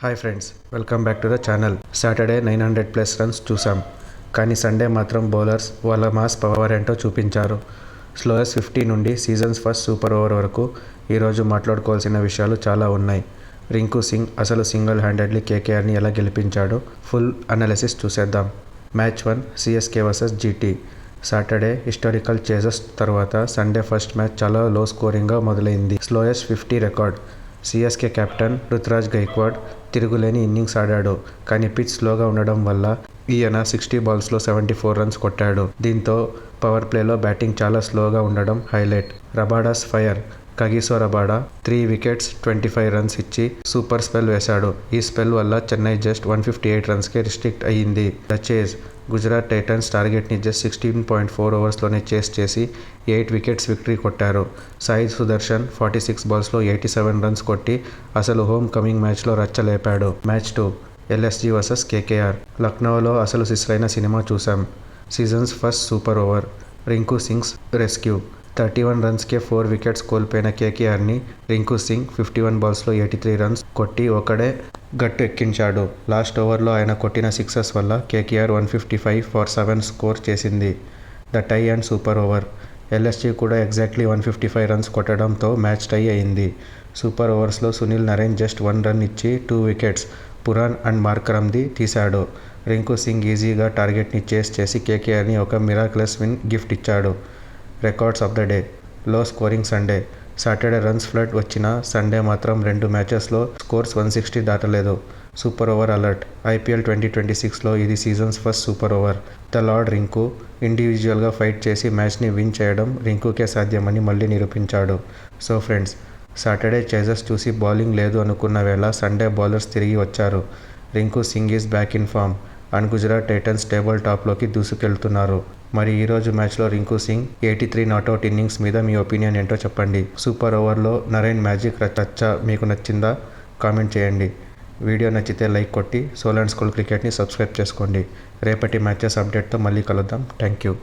Hi friends, welcome back to the channel. Saturday 900+ runs చూసాం, కానీ Sunday మాత్రం bowlers వాళ్ళ మాస్ పవర్ ఏంటో చూపించారు. స్లోయెస్ట్ 50 నుండి సీజన్స్ ఫస్ట్ సూపర్ ఓవర్ వరకు ఈరోజు మాట్లాడుకోవాల్సిన విషయాలు చాలా ఉన్నాయి. రింకు సింగ్ అసలు సింగిల్ హ్యాండెడ్లీ కేకేఆర్ని ఎలా గెలిపించాడో ఫుల్ అనాలిసిస్ చూసేద్దాం. Match 1 CSK versus GT. Saturday historical chases తర్వాత సండే ఫస్ట్ మ్యాచ్ చాలా లో స్కోరింగ్గా మొదలైంది. Slowest 50 record. CSK captain Ruturaj Gaikwad తిరుగులేని ఇన్నింగ్స్ ఆడాడు, కానీ పిచ్ స్లోగా ఉండడం వల్ల ఈయన 60 బాల్స్లో 74 రన్స్ కొట్టాడు. దీంతో పవర్ ప్లేలో బ్యాటింగ్ చాలా స్లోగా ఉండడం highlight. Rabada's fire. Kagiso Rabada 3 wickets 25 runs ఇచ్చి సూపర్ స్పెల్ వేశాడు. ఈ స్పెల్ వల్ల చెన్నై జస్ట్ 158 రన్స్కే రిస్ట్రిక్ట్ అయ్యింది. The chase. గుజరాత్ టైటన్స్ టార్గెట్ని జస్ట్ 16.4 ఓవర్స్లోనే చేస్ చేసి 8 వికెట్స్ విక్టరీ కొట్టారు. సాయి సుదర్శన్ 46 బాల్స్లో 87 రన్స్ కొట్టి అసలు హోమ్ కమింగ్ మ్యాచ్లో రచ్చలేపాడు. Match 2 LSG versus KKR. లక్నోలో అసలు సిస్లైన సినిమా చూసాం. Season's first super over. Rinku Singh's rescue. 31 రన్స్కే 4 వికెట్స్ కోల్పోయిన కేకేఆర్ని రింకు సింగ్ 51 బాల్స్లో 83 రన్స్ కొట్టి ఒకడే గట్టు ఎక్కించాడు. లాస్ట్ ఓవర్లో ఆయన కొట్టిన సిక్సెస్ వల్ల కేకేఆర్ 155 ఫర్ 7 స్కోర్ చేసింది. The tie and super over. LSG కూడా ఎగ్జాక్ట్లీ 155 రన్స్ కొట్టడంతో మ్యాచ్ టై అయింది. సూపర్ ఓవర్స్లో సునీల్ నరేన్ జస్ట్ 1 రన్ ఇచ్చి 2 వికెట్స్ పురాన్ అండ్ మార్కరంది తీశాడు. రింకు సింగ్ ఈజీగా టార్గెట్ని చేస్ చేసి కేకేఆర్ని ఒక మిరాక్యులస్ విన్ గిఫ్ట్ ఇచ్చాడు. Records of the day. Low scoring Sunday. Saturday runs flood వచ్చిన సండే మాత్రం 2 మ్యాచెస్లో స్కోర్స్ 160 దాటలేదు. Super over alert. ఐపీఎల్ 2026లో ఇది season's first super over. The lord Rinku ఇండివిజువల్గా ఫైట్ చేసి మ్యాచ్ని విన్ చేయడం రింకుకే సాధ్యమని మళ్ళీ నిరూపించాడు. సో ఫ్రెండ్స్, సాటర్డే చేజెస్ చూసి బౌలింగ్ లేదు అనుకున్న వేళ సండే బౌలర్స్ తిరిగి వచ్చారు. Rinku Singh is back in form and Gujarat Titans table టాప్లోకి దూసుకెళ్తున్నారు. మరి ఈరోజు మ్యాచ్లో రింకు సింగ్ 83 నాట్అవుట్ ఇన్నింగ్స్ మీద మీ ఒపీనియన్ ఏంటో చెప్పండి. సూపర్ ఓవర్లో నరేన్ మ్యాజిక్ రచ్చ మీకు నచ్చిందా? కామెంట్ చేయండి. వీడియో నచ్చితే లైక్ కొట్టి సోల్ అండ్ స్కూల్ క్రికెట్ని సబ్స్క్రైబ్ చేసుకోండి. రేపటి మ్యాచెస్ అప్డేట్తో మళ్ళీ కలుద్దాం. Thank you.